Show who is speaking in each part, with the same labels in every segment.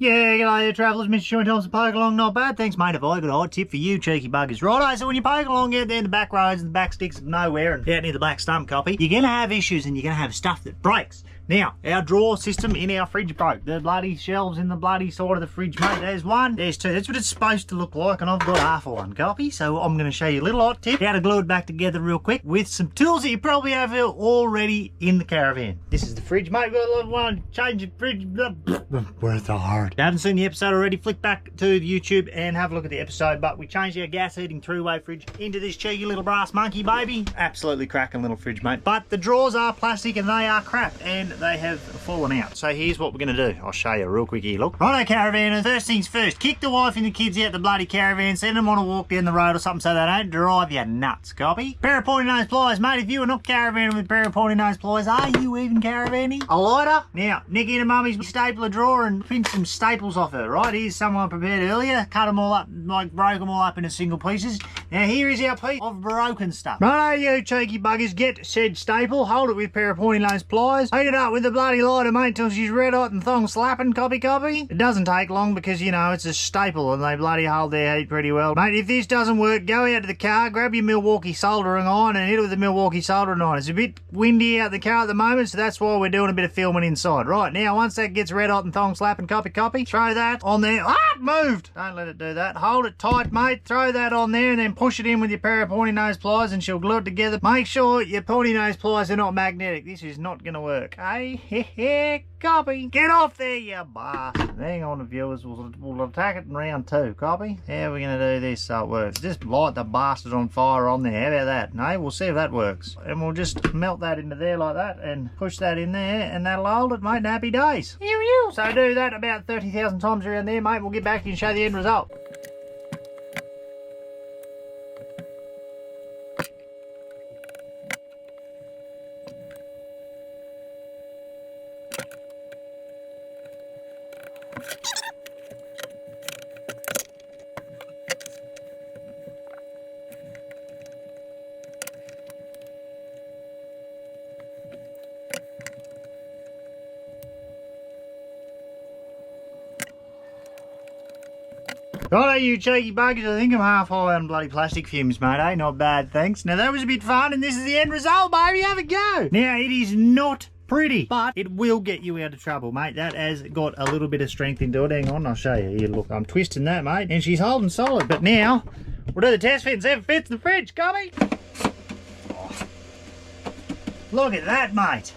Speaker 1: Yeah, g'day there, travellers. Mr. Sean Thompson, poke along, not bad. Thanks, mate. Have I got a hot tip for you, cheeky buggers? Righto, so when you poke along out there in the back roads and the back sticks of nowhere and out near the black stump copy, you're going to have issues and you're going to have stuff that breaks. Now, our drawer system in our fridge broke. The bloody shelves in the bloody side of the fridge, mate. There's one, there's two. That's what it's supposed to look like, and I've got half of one copy. So I'm going to show you a little hot tip how to glue it back together real quick with some tools that you probably have already in the caravan. This is the fridge, mate. We've got a little one, change the fridge. Worth the hard. If you haven't seen the episode already, flick back to the YouTube and have a look at the episode. But we changed our gas heating three-way fridge into this cheeky little brass monkey, baby. Absolutely cracking little fridge, mate. But the drawers are plastic and they are crap, and they have fallen out. So here's what we're going to do. I'll show you real quick here, look. Righto, caravanners. First things first, kick the wife and the kids out the bloody caravan, send them on a walk down the road or something so they don't drive you nuts, copy? Pair of pointy nose pliers, mate. If you are not caravanning with a pair of pointy nose pliers, are you even caravanning? A lighter? Now, nick into mummy's stapler drawer and pinch some staples off her, right? Here's someone prepared earlier, cut them all up, like broke them all up into single pieces. Now here is our piece of broken stuff. Righto, you cheeky buggers, get said staple, hold it with a pair of pointy nose pliers, heat it up with the bloody lighter, mate, till she's red hot and thong slapping, copy. It doesn't take long because, you know, it's a staple and they bloody hold their heat pretty well. Mate, if this doesn't work, go out to the car, grab your Milwaukee soldering iron and hit it with the Milwaukee soldering iron. It's a bit windy out the car at the moment, so that's why we're doing a bit of filming inside. Right, now, once that gets red hot and thong slapping, copy, throw that on there. Ah, it moved! Don't let it do that. Hold it tight, mate. Throw that on there and then push it in with your pair of pointy nose pliers and she'll glue it together. Make sure your pointy nose pliers are not magnetic. This is not going to work. Hey, copy. Get off there, you bastard. Hang on, viewers. We'll attack it in round two, copy. How are we going to do this so it works? Just light the bastard on fire on there. How about that? No, we'll see if that works. And we'll just melt that into there like that and push that in there and that'll hold it, mate, and happy days. So do that about 30,000 times around there, mate. We'll get back to you and show the end result. Righto, you cheeky buggers, I think I'm half high on bloody plastic fumes, mate, eh? Not bad, thanks. Now, that was a bit fun, and this is the end result, baby. Have a go. Now, it is not pretty, but it will get you out of trouble, mate. That has got a little bit of strength into it. Hang on, I'll show you. Here, look, I'm twisting that, mate, and she's holding solid. But now, we'll do the test fit and see if it fits the fridge, copy? Oh. Look at that, mate.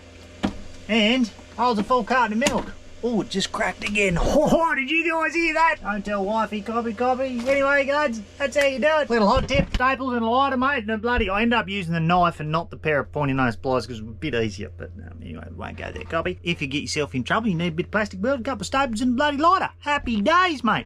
Speaker 1: And holds a full carton of milk. Oh, it just cracked again. Oh, did you guys hear that? Don't tell wifey, copy. Anyway, guys, that's how you do it. Little hot tip, staples and a lighter, mate. And bloody, I end up using the knife and not the pair of pointy nose pliers because it's a bit easier. But anyway, we won't go there, copy. If you get yourself in trouble, you need a bit of plastic weld, a couple of staples and a bloody lighter. Happy days, mate.